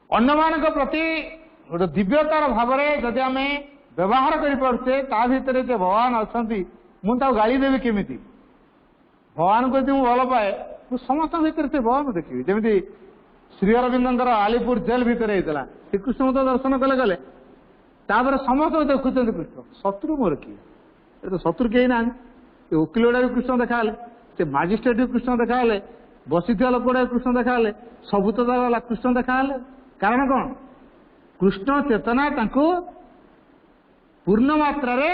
ଅନ୍ୟମାନଙ୍କ ପ୍ରତି ଗୋଟେ ଦିବ୍ୟତାର ଭାବରେ ଯଦି ଆମେ ବ୍ୟବହାର କରିପାରୁଛେ, ତା ଭିତରେ ଯେ ଭଗବାନ ଅଛନ୍ତି, ମୁଁ ତାକୁ ଗାଳି ଦେବି କେମିତି? ଭଗବାନଙ୍କୁ ଯଦି ମୁଁ ଭଲ ପାଏ, ମୁଁ ସମସ୍ତଙ୍କ ଭିତରେ ସେ ଭଗବାନ ଦେଖିବି। ଯେମିତି ଶ୍ରୀ ଅରବିନ୍ଦଙ୍କର ଆଲିପୁର ଜେଲ ଭିତରେ ହେଇଥିଲା। ଶ୍ରୀକୃଷ୍ଣ ତ ଦର୍ଶନ କଲେ ଗଲେ, ତାପରେ ସମସ୍ତଙ୍କୁ ଦେଖୁଛନ୍ତି କୃଷ୍ଣ। ଶତ୍ରୁ ମୋର କିଏ? ଏ ତ ଶତ୍ରୁ କେହି ନାହାନ୍ତି। ସେ ଓକିଲ ଗୁଡ଼ା ବି କୃଷ୍ଣ ଦେଖାହେଲେ, ସେ ମାଜିଷ୍ଟ୍ରେଟ ବି କୃଷ୍ଣ ଦେଖାହେଲେ, ବସିଥିବା ଲୋକ ଗୁଡ଼ା କୃଷ୍ଣ ଦେଖାହେଲେ, ସବୁ ତ ଗଲା କୃଷ୍ଣ ଦେଖାହେଲେ। କାରଣ କ'ଣ? କୃଷ୍ଣ ଚେତନା ତାଙ୍କୁ ପୂର୍ଣ୍ଣ ମାତ୍ରାରେ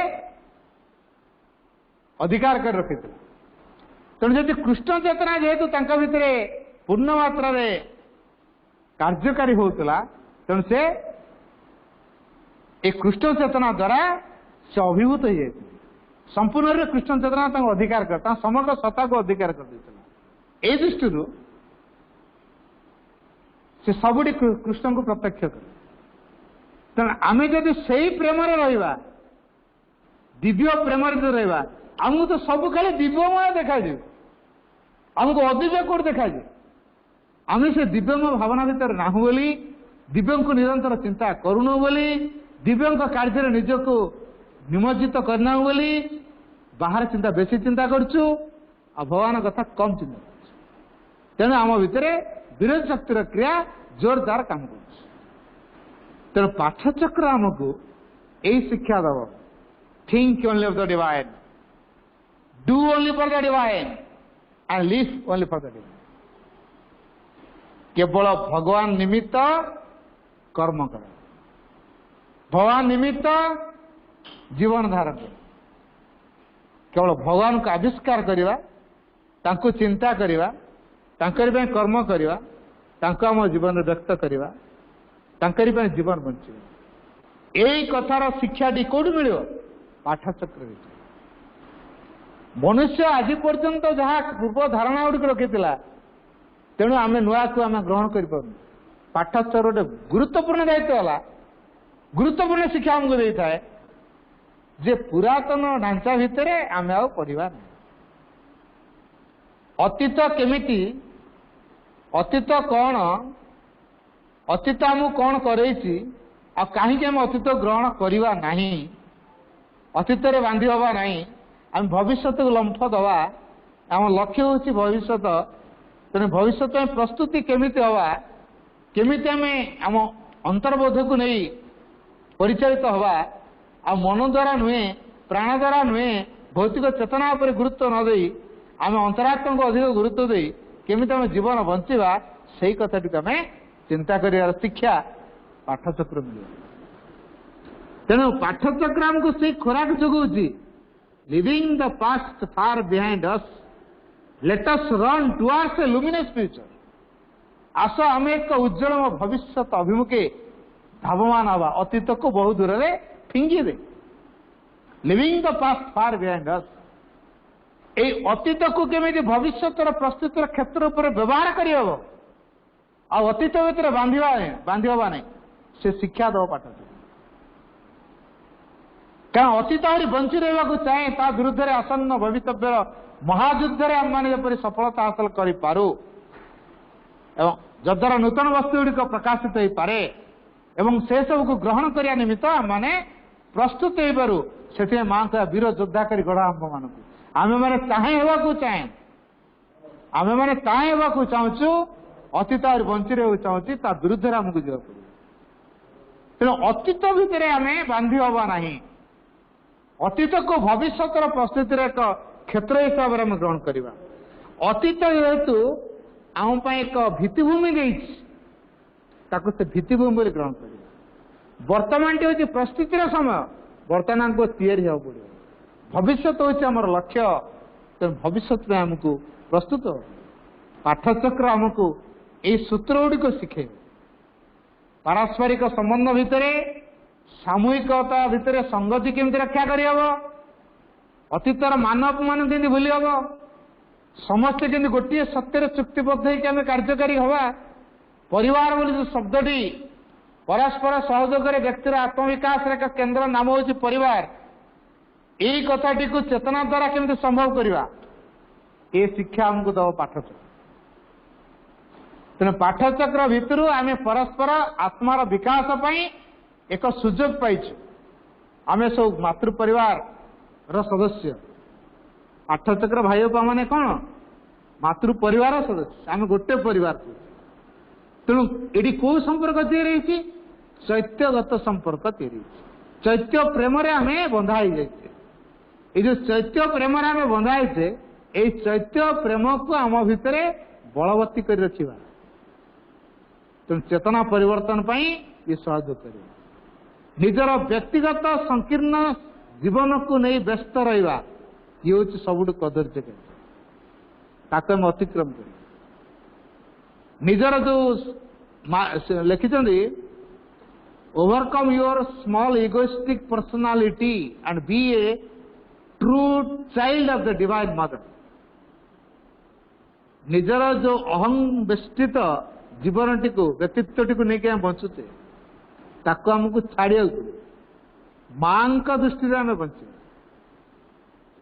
ଅଧିକାର କରି ରଖିଥିଲା। ତେଣୁ ଯଦି କୃଷ୍ଣ ଚେତନା ଯେହେତୁ ତାଙ୍କ ଭିତରେ ପୂର୍ଣ୍ଣ ମାତ୍ରାରେ କାର୍ଯ୍ୟକାରୀ ହେଉଥିଲା, ତେଣୁ ସେ ଏ କୃଷ୍ଣ ଚେତନା ଦ୍ୱାରା ସେ ଅଭିଭୂତ ହେଇଯାଇଥିଲା। ସମ୍ପୂର୍ଣ୍ଣ ରୂପେ କୃଷ୍ଣ ଚେତନା ତାଙ୍କୁ ଅଧିକାର କରେ, ତାଙ୍କ ସମଗ୍ର ସତ୍ତାକୁ ଅଧିକାର କରିଦେଇଥିଲା। এই ଦୃଷ୍ଟିରୁ ସେ ସବୁଠି କୃଷ୍ଣଙ୍କୁ ପ୍ରତ୍ୟକ୍ଷ କରେ। ତେଣୁ ଆମେ ଯଦି ସେଇ ପ୍ରେମରେ ରହିବା, ଦିବ୍ୟ ପ୍ରେମରେ ଯଦି ରହିବା, ଆମକୁ ତ ସବୁ ଖାଲି ଦିବ୍ୟମୟ ଦେଖାଯିବ। ଆମକୁ ଅଦିବ୍ୟ କୋଉଠି ଦେଖାଯିବ? ଆମେ ସେ ଦିବ୍ୟମୟ ଭାବନା ଭିତରେ ନାହୁଁ ବୋଲି, ଦିବ୍ୟଙ୍କୁ ନିରନ୍ତର ଚିନ୍ତା କରୁନୁ ବୋଲି, ଦିବ୍ୟଙ୍କ କାର୍ଯ୍ୟରେ ନିଜକୁ ନିମଜ୍ଜିତ କରିନାହୁଁ ବୋଲି ବାହାର ଚିନ୍ତା ବେଶୀ ଚିନ୍ତା କରୁଛୁ, ଆଉ ଭଗବାନ କଥା କମ୍ ଚିନ୍ତା କରୁଛୁ। ତେଣୁ ଆମ ଭିତରେ ବିରୋଧୀ ଶକ୍ତିର କ୍ରିୟା ଜୋରଦାର କାମ କରୁଛି। ତେଣୁ ପାଠଚକ୍ର ଆମକୁ ଏଇ ଶିକ୍ଷା ଦେବ, think only of the divine, do only for the divine and live only for the divine। କେବଳ ଭଗବାନ ନିମିତ୍ତ କର୍ମ କର, ଭଗବାନ ନିମିତ୍ତ ଜୀବନ ଧାରଣ କର। କେବଳ ଭଗବାନଙ୍କୁ ଆବିଷ୍କାର କରିବା, ତାଙ୍କୁ ଚିନ୍ତା କରିବା, ତାଙ୍କରି ପାଇଁ କର୍ମ କରିବା, ତାଙ୍କୁ ଆମ ଜୀବନରେ ବ୍ୟକ୍ତ କରିବା, ତାଙ୍କରି ପାଇଁ ଜୀବନ ବଞ୍ଚିବା। ଏଇ କଥାର ଶିକ୍ଷାଟି କୋଉଠି ମିଳିବ? ପାଠଚକ୍ର ଭିତରେ। ମନୁଷ୍ୟ ଆଜି ପର୍ଯ୍ୟନ୍ତ ଯାହା ପୂର୍ବ ଧାରଣା ଗୁଡ଼ିକ ରଖିଥିଲା, तेणु आम नुआ को आम ग्रहण कर पाठचक्र गोटे गुरुत्वपूर्ण दायित्व है गुरुत्वपूर्ण शिक्षा आमको दे थाए जे पुरातन ढांचा भितर आम आ पढ़ा ना अतीत केमिति अतीत कौन अतीत आमको कौन करेछि आ कहीं आम अतीत ग्रहण करवा नहीं अतीत बांधि हवा नहीं आम भविष्य को लंफ दवा आम लक्ष्य हूँ भविष्य तेणु भविष्य में प्रस्तुति केमिति हवा केमिति आम आम अंतर्बोध को नहीं परिचालित हवा आ मन द्वारा नुहे प्राण द्वारा नुहे भौतिक चेतना पर गुरुत्व न दे आम अंतरात्मा को अधिक गुरुत्व दे केमिति आम जीवन बंचवा से कथा आम चिंता कर शिक्षा पाठचक्र मिल तेणु पाठचक्र आमको से खोराक जोगाऊँगी leaving the past far behind us let us run towards a luminous future आस आम एक उज्जवल भविष्य अभिमुखे धावमान हवा अतीत को बहु दूर में फिंगी दे leaving the past far behind us ए अतीत को केमी भविष्य प्रस्तुतिर क्षेत्र पर व्यवहार करहब आ अतीत भितर बांधि हवा नहीं से शिक्षा दब पाठ क्या अतीत आहरी बंची रहा चाहे ता विरुद्ध आसन्न भवितव्य महायुद्ध आम मैंने जपरी सफलता हासिल करूँ जद्वारा नूतन वस्तु गुड़िक प्रकाशित हो पारे एवं से सब को ग्रहण करने निमित्त आम मैंने प्रस्तुत हो पारू से माँ का वीर योद्धा कर गढ़ा आम मान आम मैंने ताहे चाहे आम मैंने ताहे चाहूँ अतीत आहरी बंची रहा चाहूँ ता विरुद्ध आमको जा पड़े तेणु अतीत भितर आम बांधि हवा नहीं अतीत को भविष्य प्रस्तुतिर एक क्षेत्र हिसाब से ग्रहण करवा अतीत जेहेतु आम एक भित्तिभूमि से भित्तिभूमि ग्रहण कर वर्तमान टी हूँ प्रस्तुतिर समय बर्तमान आमको तैयारी हवा पड़े भविष्य हूँ आम लक्ष्य तेणु भविष्य में आमको प्रस्तुत पाठचक्र आमको यही सूत्र गुड़िक शिखे पारस्परिक संबंध भितर सामूहिकता भितर संगति केमती रक्षा करहब अतीतर मान अपमान केमती भूली हम समस्ते केमती गोटे सत्यर चुक्तिबद्ध होकर कार्यकारी हवा परिवार बोली जो शब्दटी परस्पर सहयोग व्यक्तिर आत्मविकास एक केंद्र नाम हूँ परिवार यही कथाटी को चेतना द्वारा केमती संभव करवा ये शिक्षा आमको दब पाठचक्र तेणु पाठचक्र भितर आम परस्पर आत्मार विकास एक सुजोग पाइछु आम सब मातृ परिवार सदस्य पाठचक्र भाई बापा माने कौन मातृ परिवार सदस्य आम गोटे परिवार तेणु ये कौ संपर्क तैयारी चैत्यगत संपर्क तैयारी चैत्य प्रेम आम बंधा हो जाए ये जो चैत्य प्रेम आम बंधा होचे ये चैत्य प्रेम को आम भितर बलवती कर रखा तेणु चेतना परिवर्तन ये सहयोग कर निजर व्यक्तिगत संकीर्ण जीवन को नहीं व्यस्त रहा ये हूँ सबुठ कदर्य ताकम अतिक्रम कर निजर जो लिखिं overcome your small egoistic personality and be a true child of the divine mother निजर जो अहं बेष्टित जीवन टी व्यक्तित्व टी नहीं बंचुचे ताको आमको छाड़िया माँ दृष्टि आम बचे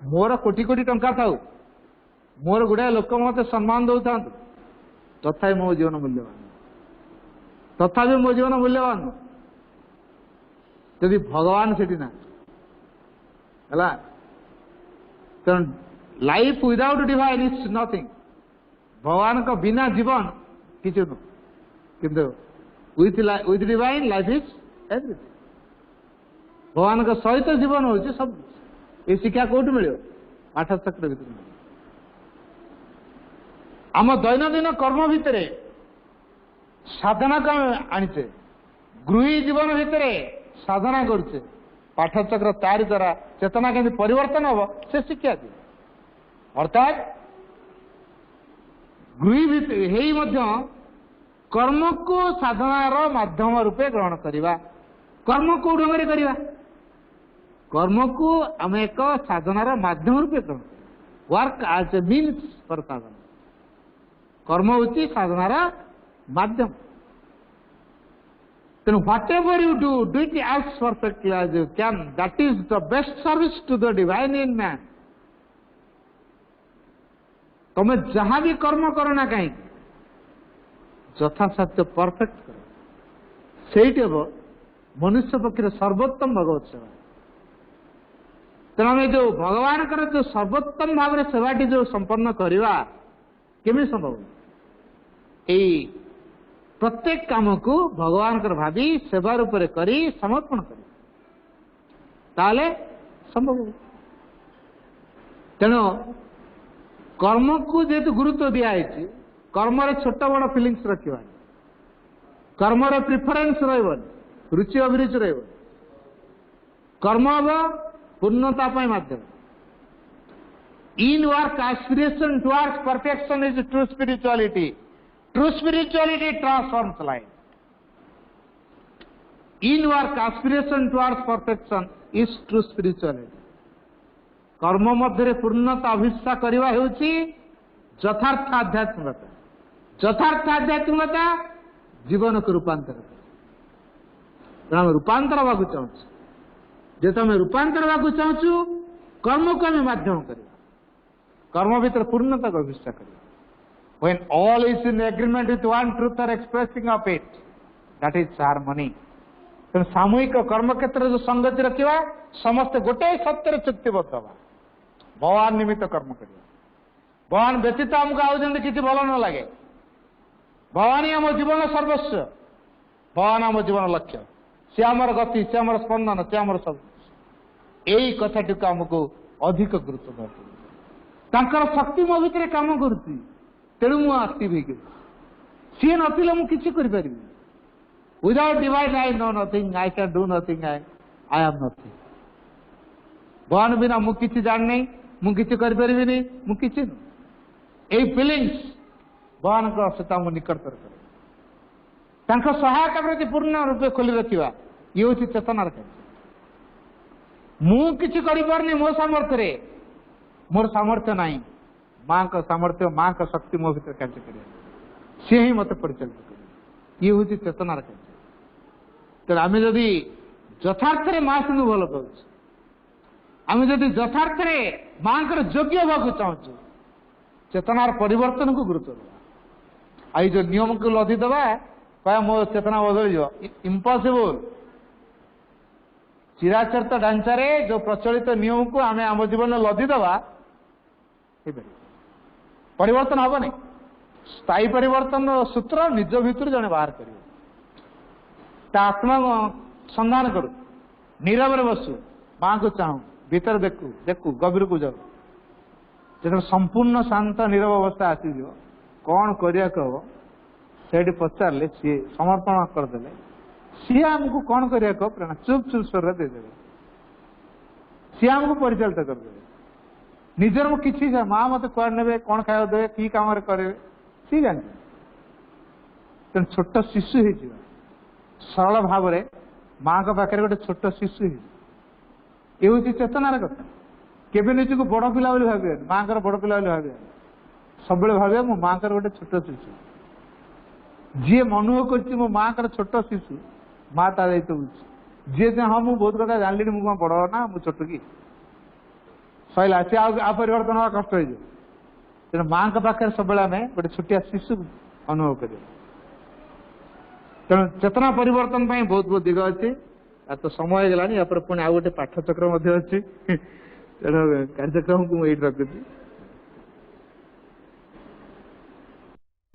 मोर कोटी कोटी टंका थाउ मोर गुड़ाए लोक मत सम्मान दौ था तथा मो जीवन मूल्यवान तथा मो जीवन मूल्यवान यदि भगवान से ना तेणु life without divine is nothing भगवान का बिना जीवन किसी नुह किंतु with divine life is everything भगवान का सहित जीवन हो सब ये शिक्षा कौट मिल पाठचक्र भीतर आम दैनंदिन कर्म भितर साधना को आनीचे गृही जीवन भितर साधना करुचे पाठचक्र तारी द्वारा चेतना के परिवर्तन हम से शिक्षा दिए अर्थात गृही भितर कर्म को साधनार माध्यम रूपे ग्रहण करवा कर्म को ढंग करवा कर्म को आम एक साधनार माध्यम रूपे ग्रहण work as a means for sadhana कर्म होची साधनार माध्यम तेणु whatever you do it as perfectly as you can that is the best service to the divine in man तुम जहां भी कर्म करो ना कहीं यथासाध्य परफेक्ट कर से मनुष्य पक्ष सर्वोत्तम भगवत सेवा तेना आम जो भगवान जो सर्वोत्तम भाव में सेवाटी जो संपन्न करवा केमी संभव यही प्रत्येक काम को भगवान भावी सेवा रूप करी समर्पण कर संभव तेणु कर्म को जेहेतु गुरुत्व दिखाई कर्म छोट बड़ फिलिंग्स रखा कर्म प्रिफरेन्स रुचि अभिरुचि कर्म हम पूर्णता माध्यम in work aspiration towards perfection is true spirituality transforms life in work aspiration towards perfection is true spirituality कर्म मध्य पूर्णता अभिष्ठा करवा यथार्थ आध्यात्मिकता जीवन को रूपांतर तेना रूपांतर हाँ चाहूँ जेहेतु आम रूपांतर हाँ चाहूँ कर्म को आम माध्यम कर कर्म भीतर पूर्णता को अभिष्ठा कर when all is in agreement with one truth or expressing of it that is harmony तेणु सामूहिक कर्म क्षेत्र जो संगति रखा समस्त गोटे सत्य चुक्तिबद्ध हवा भगवान निमित्त कर्म कर भगवान व्यतीत आमको आउे किसी भल न लगे भगवान ही आम जीवन सर्वस्व भगवान आम जीवन लक्ष्य सी आमर गति सी आमर स्पंदन सी आमर सब यही कथाटी को आमको अधिक गुरुत्व दर शक्ति मो भीतर कम कर तेणु मु एक्टिव हो सी नथिले मु किछि करि परिबि without divine I know nothing I can do nothing I am nothing भगवान बिना मु किछि जान नहीं मु किछि करि परिबिनी मु किछि एई फीलिंग्स भगवान को सता मु निकटतर करे तांको सहायता प्रति पूर्ण रूपे खोली रखिबा ये होछि चेतनार कार्य मु किछि करि परनी मो सामर्थ्य रे मोर सामर्थ्य नाही मां का सामर्थ्य मां का शक्ति मो भीतर कार्य करे से ही मत परिचालित करे ये होछि चेतनार कार्य तो आमे जदि यथार्थ रे मां सिंधु भल पाउछ आमे जदि यथार्थ रे मां कर योग्य भागु चाहूँ चेतनार परिवर्तन को गुरुत्व देवा आई जो नियम को लदी देवा कह मो चेतना बदल इम्पॉसिबल चिराचरित ढांचा रे जो प्रचलित नियम को आमे आम जीवन लदी देवा परिवर्तन हम नहीं स्थायी परिवर्तन सूत्र निज भितर जने बाहर कर आत्मा संधान करू नीरव बसु मां को चाहूँ भीतर देखू देखू गभीर को जाऊ जो संपूर्ण शांत नीरव अवस्था आसीज कौन करिया कह से पचारे सी समर्पण करदे सी आमको कौन करिया कह प्रेरणा चुप चुप स्वर देदे सी आमको परिचालित करदे निजर मु किसी माँ मत कुआड़ ने कौन खाया देवे कि कम करे सी जान तेणु छोट शिशु हो सरल भाव में माँ का पाखे गोटे छोट शिशु ये हूँ चेतनार कथा केवे निज को बड़ पिला भावे माँ का बड़ पिला भावे सब भावे मो माँ का गोटे छोट शिशु जी अनुभव कर मो माँ का छोट शिशु माँ ता दायित्व बुझी जी हाँ मुझे बहुत कथा जान मुझे बड़ ना मुझे छोट कि सैला सी आ परिवर्तन हवा कष्ट हो तेना माँ का पाखे सब आम गोटे छोटिया शिशु अनुभव कर तेणु चेतना परिवर्तन बहुत बहुत दिग अच्छी तो समय गलानी पुणी आउ गोटे पाठचक्र अच्छी तेणु कार्यक्रम को मुझे रखुच्छी।